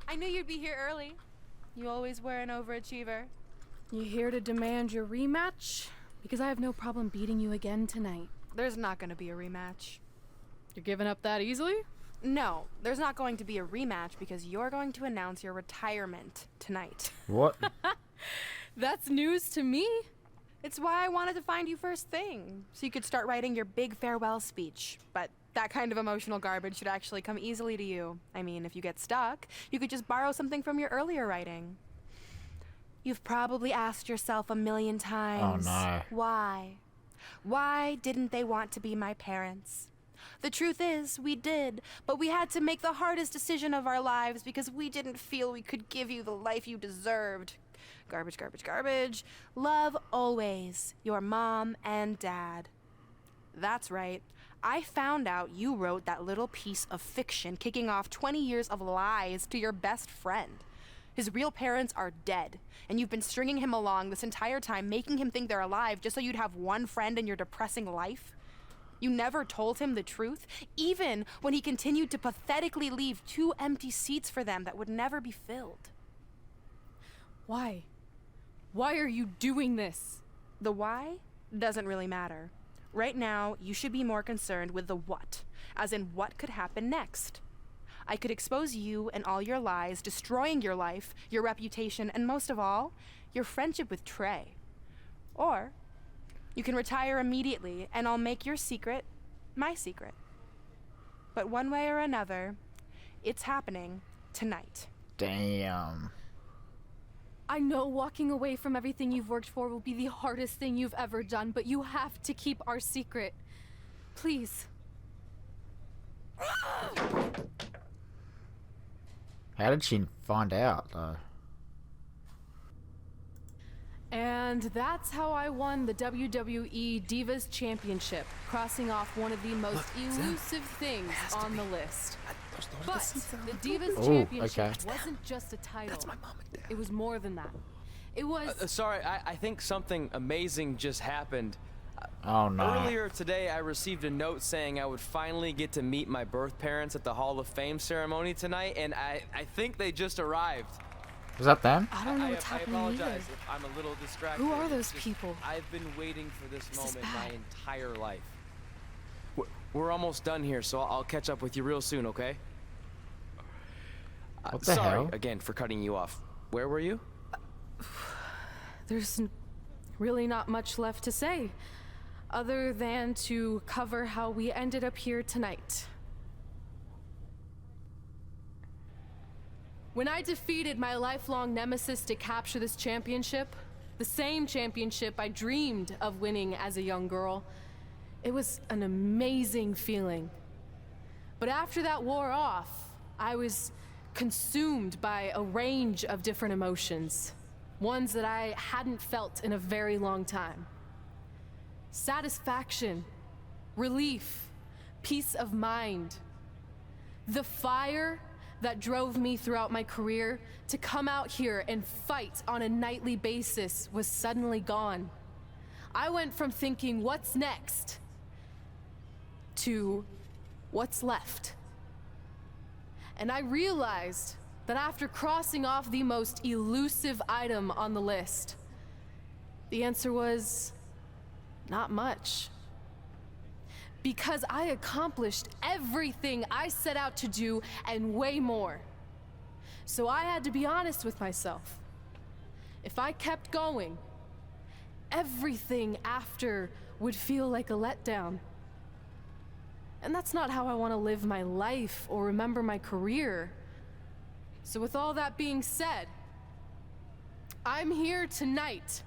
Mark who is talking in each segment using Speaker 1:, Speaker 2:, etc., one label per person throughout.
Speaker 1: I knew you'd be here early. You always were an overachiever.
Speaker 2: You here to demand your rematch? Because I have no problem beating you again tonight.
Speaker 1: There's not going to be a rematch.
Speaker 2: You're giving up that easily?
Speaker 1: No, there's not going to be a rematch because you're going to announce your retirement tonight.
Speaker 3: What?
Speaker 2: That's news to me.
Speaker 1: It's why I wanted to find you first thing, so you could start writing your big farewell speech. But that kind of emotional garbage should actually come easily to you. I mean, if you get stuck, you could just borrow something from your earlier writing. You've probably asked yourself a million times,
Speaker 3: Oh no.
Speaker 1: why? Why didn't they want to be my parents? The truth is, we did, but we had to make the hardest decision of our lives because we didn't feel we could give you the life you deserved. Garbage, garbage, garbage. Love always, your mom and dad. That's right. I found out you wrote that little piece of fiction kicking off 20 years of lies to your best friend. His real parents are dead, and you've been stringing him along this entire time, making him think they're alive just so you'd have one friend in your depressing life. You never told him the truth, even when he continued to pathetically leave 2 empty seats for them that would never be filled.
Speaker 2: Why? Why are you doing this?
Speaker 1: The why doesn't really matter. Right now, you should be more concerned with the what, as in what could happen next. I could expose you and all your lies, destroying your life, your reputation, and most of all, your friendship with Trey. Or you can retire immediately, and I'll make your secret my secret. But one way or another, it's happening tonight.
Speaker 3: Damn.
Speaker 2: I know walking away from everything you've worked for will be the hardest thing you've ever done, but you have to keep our secret. Please.
Speaker 3: How did she find out, though?
Speaker 2: And that's how I won the WWE Divas Championship, crossing off one of the most elusive things on the list. But the Divas Championship wasn't just a title. That's my mom and dad. It was more than that. It was...
Speaker 4: Sorry, I think something amazing just happened.
Speaker 3: Oh no.
Speaker 4: Earlier today, I received a note saying I would finally get to meet my birth parents at the Hall of Fame ceremony tonight, and I think they just arrived.
Speaker 3: Was that them?
Speaker 2: I don't know what's happening
Speaker 4: I apologize
Speaker 2: either.
Speaker 4: if I'm a little distracted.
Speaker 2: Who are
Speaker 4: It's
Speaker 2: those
Speaker 4: just,
Speaker 2: people?
Speaker 4: I've been waiting for this
Speaker 2: This is
Speaker 4: moment my
Speaker 2: bad.
Speaker 4: entire life. We're almost done here, so I'll catch up with you real soon, okay?
Speaker 3: What the
Speaker 4: sorry
Speaker 3: hell?
Speaker 4: again for cutting you off. Where were you?
Speaker 2: There's really not much left to say, other than to cover how we ended up here tonight. When I defeated my lifelong nemesis to capture this championship, the same championship I dreamed of winning as a young girl, it was an amazing feeling. But after that wore off, I was consumed by a range of different emotions, ones that I hadn't felt in a very long time. Satisfaction, relief, peace of mind. The fire that drove me throughout my career to come out here and fight on a nightly basis was suddenly gone. I went from thinking, what's next, to what's left. And I realized that after crossing off the most elusive item on the list, the answer was not much. Because I accomplished everything I set out to do and way more. So I had to be honest with myself. If I kept going, everything after would feel like a letdown. And that's not how I want to live my life or remember my career. So with all that being said, I'm here tonight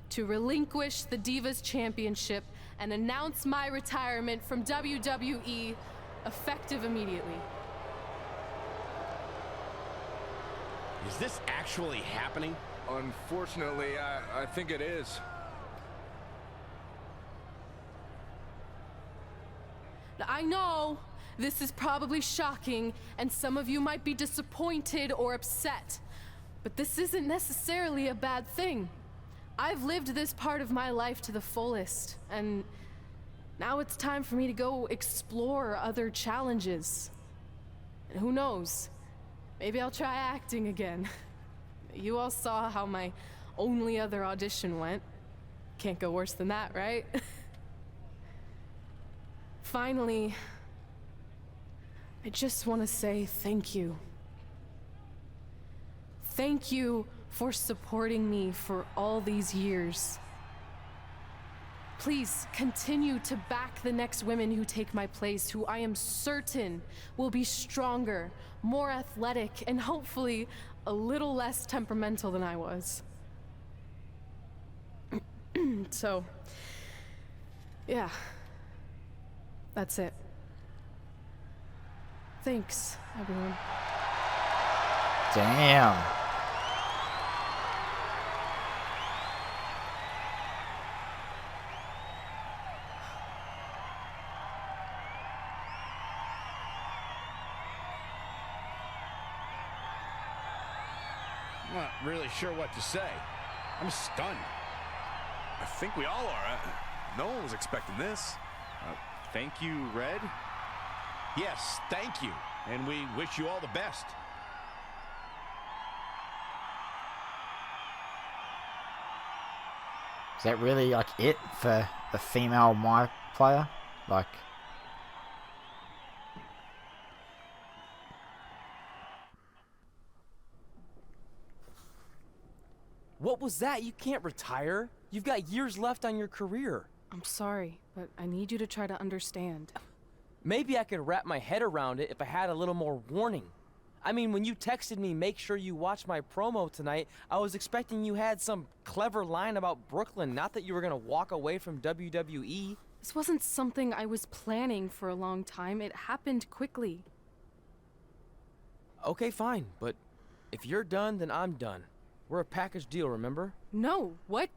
Speaker 2: to relinquish the Divas Championship and announce my retirement from WWE, effective immediately.
Speaker 5: Is this actually happening?
Speaker 6: Unfortunately, I think it is.
Speaker 2: Now, I know this is probably shocking, and some of you might be disappointed or upset, but this isn't necessarily a bad thing. I've lived this part of my life to the fullest, and now it's time for me to go explore other challenges. Who knows? Maybe I'll try acting again. You all saw how my only other audition went. Can't go worse than that, right? Finally, I just want to say thank you. Thank you for supporting me for all these years. Please continue to back the next women who take my place, who I am certain will be stronger, more athletic, and hopefully a little less temperamental than I was. So, yeah, that's it. Thanks, everyone.
Speaker 3: Damn.
Speaker 5: I'm not really sure what to say. I'm stunned.
Speaker 6: I think we all are. No one was expecting this. Thank you, Red.
Speaker 5: Yes, thank you. And we wish you all the best.
Speaker 3: Is that really like it for the female my player? Like,
Speaker 4: What was that? You can't retire. You've got years left on your career.
Speaker 2: I'm sorry, but I need you to try to understand.
Speaker 4: Maybe I could wrap my head around it if I had a little more warning. I mean, when you texted me, make sure you watch my promo tonight, I was expecting you had some clever line about Brooklyn, not that you were gonna walk away from WWE.
Speaker 2: This wasn't something I was planning for a long time. It happened quickly.
Speaker 4: Okay, fine, but if you're done, then I'm done. We're a package deal, remember?
Speaker 2: No, what?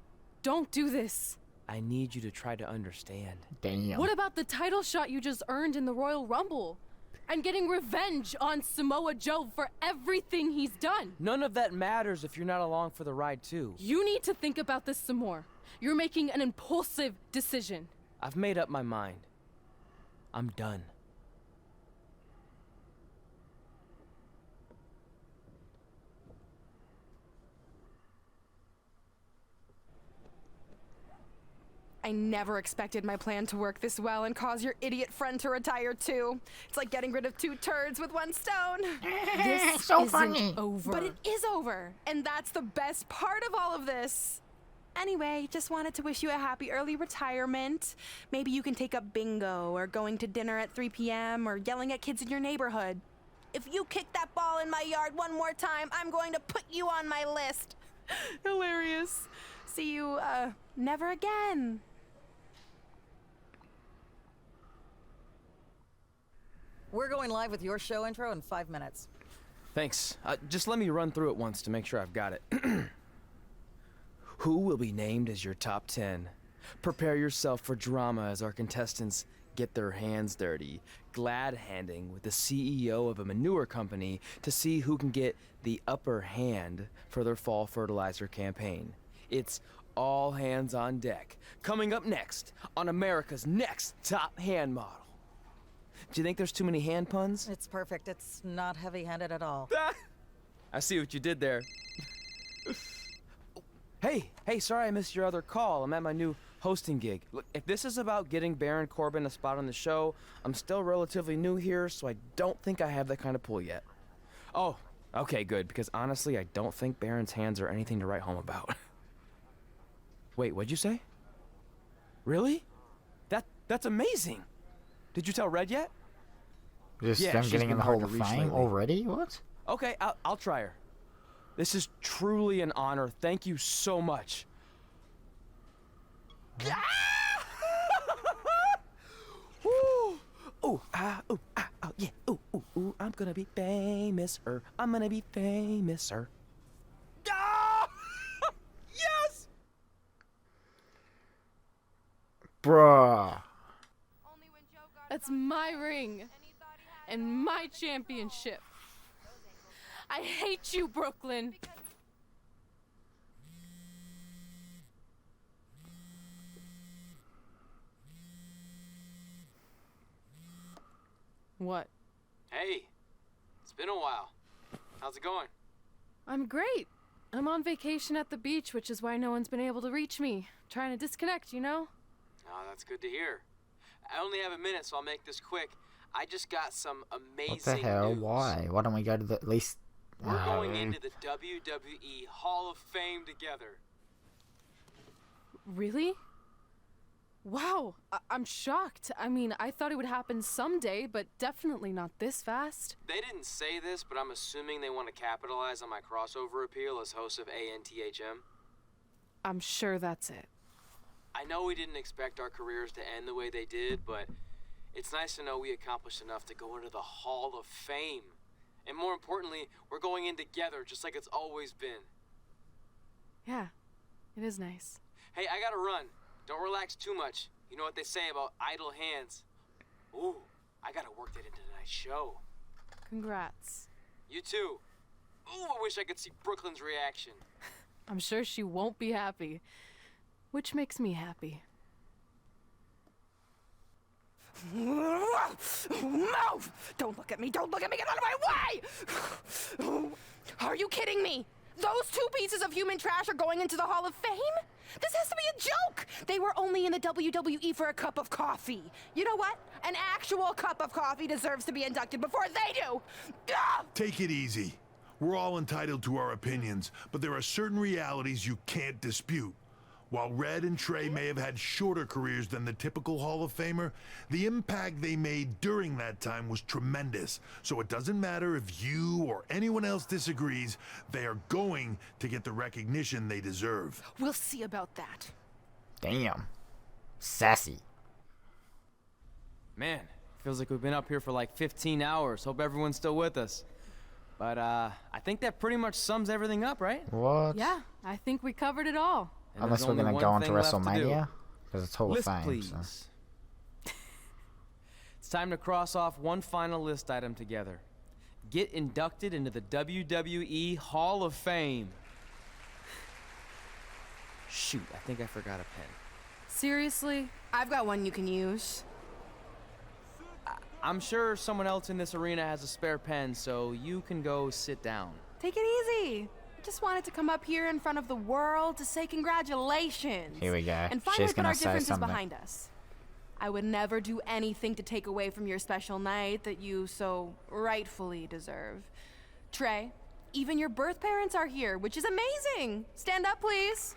Speaker 2: Don't do this.
Speaker 4: I need you to try to understand.
Speaker 3: damn.
Speaker 2: What about the title shot you just earned in the Royal Rumble? And getting revenge on Samoa Joe for everything he's done?
Speaker 4: None of that matters if you're not along for the ride, too.
Speaker 2: You need to think about this some more. You're making an impulsive decision.
Speaker 4: I've made up my mind. I'm done.
Speaker 1: I never expected my plan to work this well and cause your idiot friend to retire too. It's like getting rid of 2 turds with 1 stone.
Speaker 2: This
Speaker 3: so
Speaker 2: isn't
Speaker 3: funny.
Speaker 2: over.
Speaker 1: But it is over, and that's the best part of all of this. Anyway, just wanted to wish you a happy early retirement. Maybe you can take up bingo or going to dinner at 3 p.m. or yelling at kids in your neighborhood. If you kick that ball in my yard one more time, I'm going to put you on my list. Hilarious. See you, never again.
Speaker 7: We're going live with your show intro in 5 minutes.
Speaker 4: Thanks. Just let me run through it once to make sure I've got it. Who will be named as your top 10? Prepare yourself for drama as our contestants get their hands dirty, glad-handing with the CEO of a manure company to see who can get the upper hand for their fall fertilizer campaign. It's all hands on deck. Coming up next on America's Next Top Hand Model. Do you think there's too many hand puns?
Speaker 7: It's perfect. It's not heavy-handed at all.
Speaker 4: I see what you did there. Hey, sorry I missed your other call. I'm at my new hosting gig. Look, if this is about getting Baron Corbin a spot on the show, I'm still relatively new here, so I don't think I have that kind of pull yet. Oh, okay, good, because honestly, I don't think Baron's hands are anything to write home about. Wait, what'd you say? Really? That's amazing. Did you tell Red yet?
Speaker 3: Just
Speaker 4: Yeah,
Speaker 3: them
Speaker 4: she's
Speaker 3: getting in
Speaker 4: been
Speaker 3: the Hall
Speaker 4: hard
Speaker 3: of
Speaker 4: to reach
Speaker 3: Fame
Speaker 4: lately.
Speaker 3: already? What?
Speaker 4: Okay, I'll try her. This is truly an honor. Thank you so much. Woo! Ooh, ooh, oh, yeah. Ooh, I'm gonna be famous-er. I'm gonna be famous-er. Ah! Yes!
Speaker 3: Bruh.
Speaker 2: That's my ring and my championship. I hate you, Brooklyn. What?
Speaker 4: Hey,
Speaker 8: It's been a while. How's it going?
Speaker 2: I'm great. I'm on vacation at the beach, which is why no one's been able to reach me. Trying to disconnect, you know?
Speaker 8: Oh, that's good to hear. I only have a minute, so I'll make this quick. I just got some amazing
Speaker 3: What the hell?
Speaker 8: news.
Speaker 3: Why? Why don't we go to the, at least...
Speaker 8: We're going into the WWE Hall of Fame together.
Speaker 2: Really? Wow, I'm shocked. I mean, I thought it would happen someday, but definitely not this fast.
Speaker 8: They didn't say this, but I'm assuming they want to capitalize on my crossover appeal as host of ANTHM.
Speaker 2: I'm sure that's it.
Speaker 8: I know we didn't expect our careers to end the way they did, but it's nice to know we accomplished enough to go into the Hall of Fame. And more importantly, we're going in together, just like it's always been.
Speaker 2: Yeah, it is nice.
Speaker 8: Hey, I gotta run. Don't relax too much. You know what they say about idle hands. Ooh, I gotta work that into tonight's show.
Speaker 2: Congrats.
Speaker 8: You too. Ooh, I wish I could see Brooklyn's reaction.
Speaker 2: I'm sure she won't be happy, which makes me happy.
Speaker 1: Move! Don't look at me! Don't look at me! Get out of my way! Are you kidding me? Those two pieces of human trash are going into the Hall of Fame? This has to be a joke! They were only in the WWE for a cup of coffee. You know what? An actual cup of coffee deserves to be inducted before they do! Ugh!
Speaker 9: Take it easy. We're all entitled to our opinions, but there are certain realities you can't dispute. While Red and Trey may have had shorter careers than the typical Hall of Famer, the impact they made during that time was tremendous. So it doesn't matter if you or anyone else disagrees, they are going to get the recognition they deserve.
Speaker 1: We'll see about that.
Speaker 3: Damn. Sassy.
Speaker 4: Man, feels like we've been up here for like 15 hours. Hope everyone's still with us. But I think that pretty much sums everything up, right?
Speaker 3: What?
Speaker 2: Yeah, I think we covered it all.
Speaker 4: And
Speaker 3: Unless
Speaker 4: there's
Speaker 3: we're
Speaker 4: only
Speaker 3: gonna
Speaker 4: one
Speaker 3: go on to
Speaker 4: thing left to do.
Speaker 3: WrestleMania? Because it's Hall of
Speaker 4: List,
Speaker 3: Fame.
Speaker 4: please.
Speaker 3: So.
Speaker 4: It's time to cross off one final list item together. Get inducted into the WWE Hall of Fame. Shoot, I think I forgot a pen.
Speaker 2: Seriously?
Speaker 1: I've got one you can use.
Speaker 4: I'm sure someone else in this arena has a spare pen, so you can go sit down.
Speaker 1: Take it easy. I just wanted to come up here in front of the world to say congratulations.
Speaker 3: Here we go.
Speaker 1: And finally
Speaker 3: She's
Speaker 1: put
Speaker 3: gonna
Speaker 1: our
Speaker 3: say
Speaker 1: differences
Speaker 3: something.
Speaker 1: behind us. I would never do anything to take away from your special night that you so rightfully deserve. Trey, even your birth parents are here, which is amazing. Stand up, please.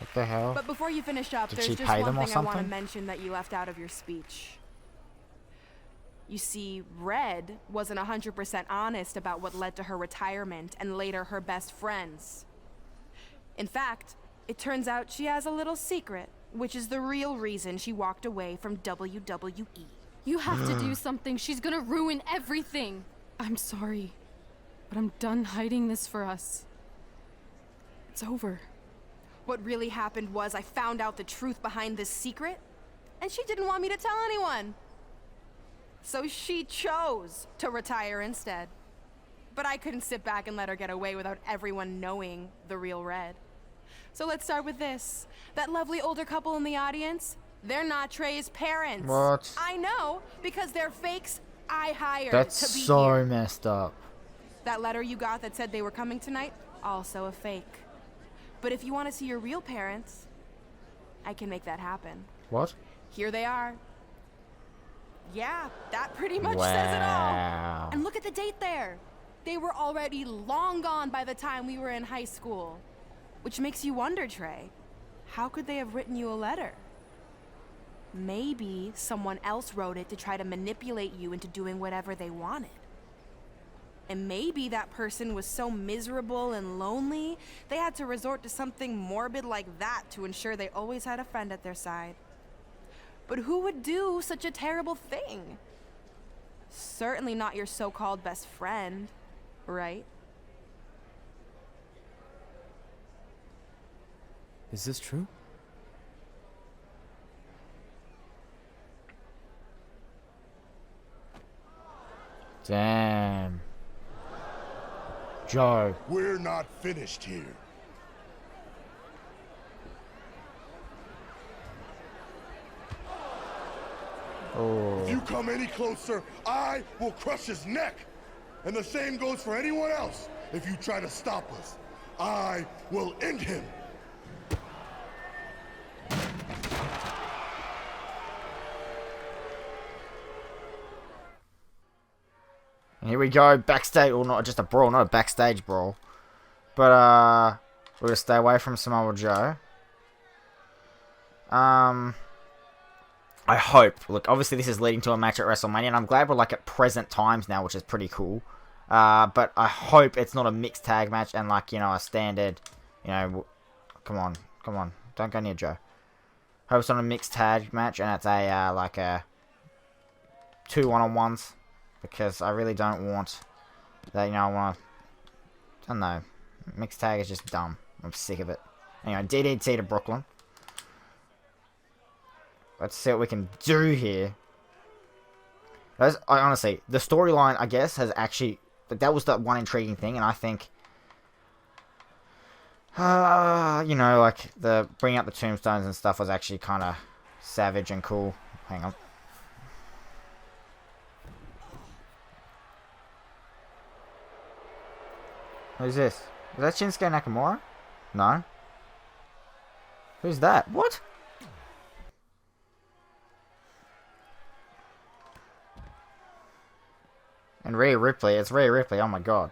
Speaker 3: What the hell?
Speaker 1: But before you finish up,
Speaker 3: Did
Speaker 1: there's
Speaker 3: she
Speaker 1: just
Speaker 3: pay
Speaker 1: one
Speaker 3: them or
Speaker 1: thing I want to
Speaker 3: something?
Speaker 1: mention that you left out of your speech. You see, Red wasn't 100% honest about what led to her retirement and later her best friends. In fact, it turns out she has a little secret, which is the real reason she walked away from WWE.
Speaker 2: You have to do something. She's gonna ruin everything. I'm sorry, but I'm done hiding this for us. It's over.
Speaker 1: What really happened was I found out the truth behind this secret, and she didn't want me to tell anyone. So she chose to retire instead. But I couldn't sit back and let her get away without everyone knowing the real Red. So let's start with this. That lovely older couple in the audience, they're not Trey's parents.
Speaker 3: What?
Speaker 1: I know, because they're fakes I hired
Speaker 3: That's
Speaker 1: to be
Speaker 3: so
Speaker 1: here.
Speaker 3: messed up.
Speaker 1: That letter you got that said they were coming tonight, also a fake. But if you want to see your real parents, I can make that happen.
Speaker 3: What?
Speaker 1: Here they are. Yeah, that pretty much says it all. And look at the date there. They were already long gone by the time we were in high school. Which makes you wonder, Trey, how could they have written you a letter? Maybe someone else wrote it to try to manipulate you into doing whatever they wanted. And maybe that person was so miserable and lonely, they had to resort to something morbid like that to ensure they always had a friend at their side. But who would do such a terrible thing? Certainly not your so-called best friend, right?
Speaker 4: Is this true?
Speaker 3: Damn. Joe.
Speaker 10: We're not finished here.
Speaker 3: Oh.
Speaker 10: If you come any closer, I will crush his neck. And the same goes for anyone else. If you try to stop us, I will end him.
Speaker 3: Here we go, backstage, or not just a brawl, not a backstage brawl. But, we're gonna stay away from Samoa Joe. I hope, look, obviously this is leading to a match at WrestleMania, and I'm glad we're, like, at present times now, which is pretty cool. But I hope it's not a mixed tag match, and, like, you know, a standard, you know, come on, don't go near Joe. Hope it's not a mixed tag match, and it's a, like, a 2 one-on-ones. Because I really don't want that, you know, I don't know. Mixed tag is just dumb. I'm sick of it. Anyway, DDT to Brooklyn. Let's see what we can do here. Honestly, the storyline, I guess, has actually... That was the one intriguing thing, and I think... you know, like, the bringing up the tombstones and stuff was actually kind of savage and cool. Hang on. Who's this? Is that Shinsuke Nakamura? No. Who's that? What? And Rhea Ripley. It's Rhea Ripley. Oh my god.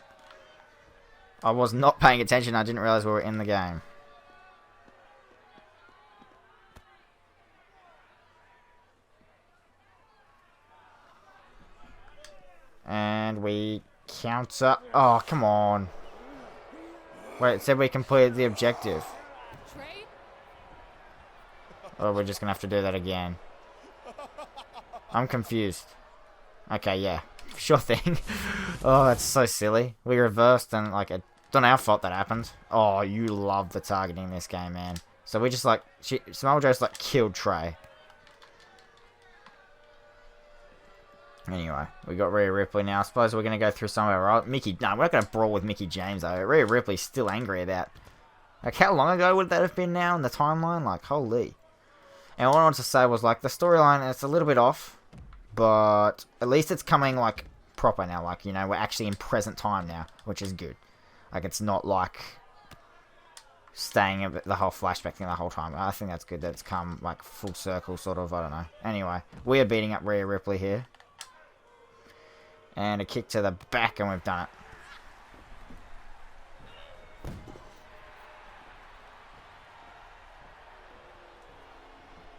Speaker 3: I was not paying attention. I didn't realize we were in the game. And we counter. Oh, come on. Wait, it said we completed the objective. Oh, we're just gonna have to do that again. I'm confused. Okay, yeah. Sure thing. Oh, that's so silly. We reversed and, like, it's not our fault that happened. Oh, you love the targeting in this game, man. So we just, like, Samoa Joe's, like, killed Trey. Anyway, we got Rhea Ripley now. I suppose we're going to go through some of our... No, we're not going to brawl with Mickie James, though. Rhea Ripley's still angry about... Like, how long ago would that have been now in the timeline? Like, holy. And what I wanted to say was, like, the storyline, it's a little bit off. But at least it's coming, like, proper now. Like, you know, we're actually in present time now, which is good. Like, it's not, like, staying the whole flashback thing the whole time. I think that's good that it's come, like, full circle, sort of. I don't know. Anyway, we are beating up Rhea Ripley here. And a kick to the back, and we've done it.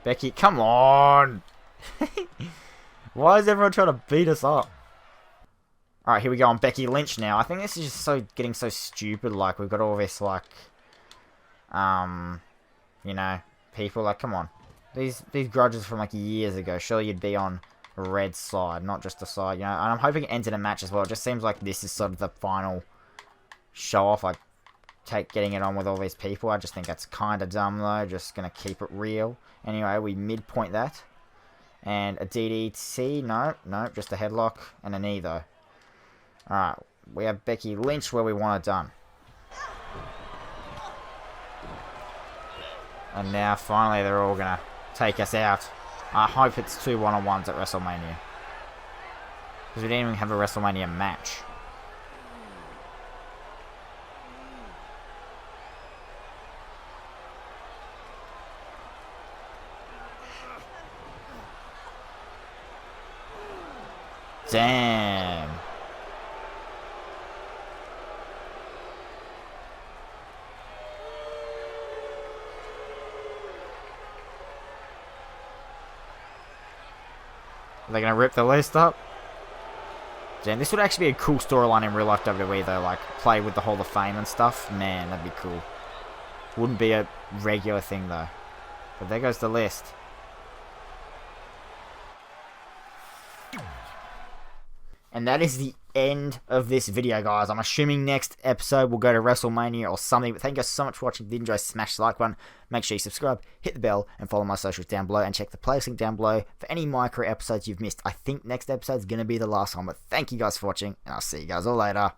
Speaker 3: Becky, come on! Why is everyone trying to beat us up? Alright, here we go on Becky Lynch now. I think this is just getting so stupid. Like, we've got all this, like... you know, people, like, come on. These grudges from, like, years ago. Surely you'd be on... Red side, not just the side, you know, and I'm hoping it ends in a match as well. It just seems like this is sort of the final show off, like, getting it on with all these people. I just think that's kind of dumb, though, just gonna keep it real. Anyway, we midpoint that, and a DDT, no, just a headlock, and a knee, though. Alright, we have Becky Lynch where we want it done. And now, finally, they're all gonna take us out. I hope it's 2 one-on-ones at WrestleMania. Because we didn't even have a WrestleMania match. Damn. Are they going to rip the list up? Damn, this would actually be a cool storyline in real life WWE though, like play with the Hall of Fame and stuff. Man, that'd be cool. Wouldn't be a regular thing though. But there goes the list. And that is the end of this video, guys. I'm assuming next episode we'll go to WrestleMania or something. But thank you guys so much for watching. If you did enjoy, smash the like button. Make sure you subscribe, hit the bell, and follow my socials down below. And check the playlist link down below for any micro episodes you've missed. I think next episode is going to be the last one. But thank you guys for watching, and I'll see you guys all later.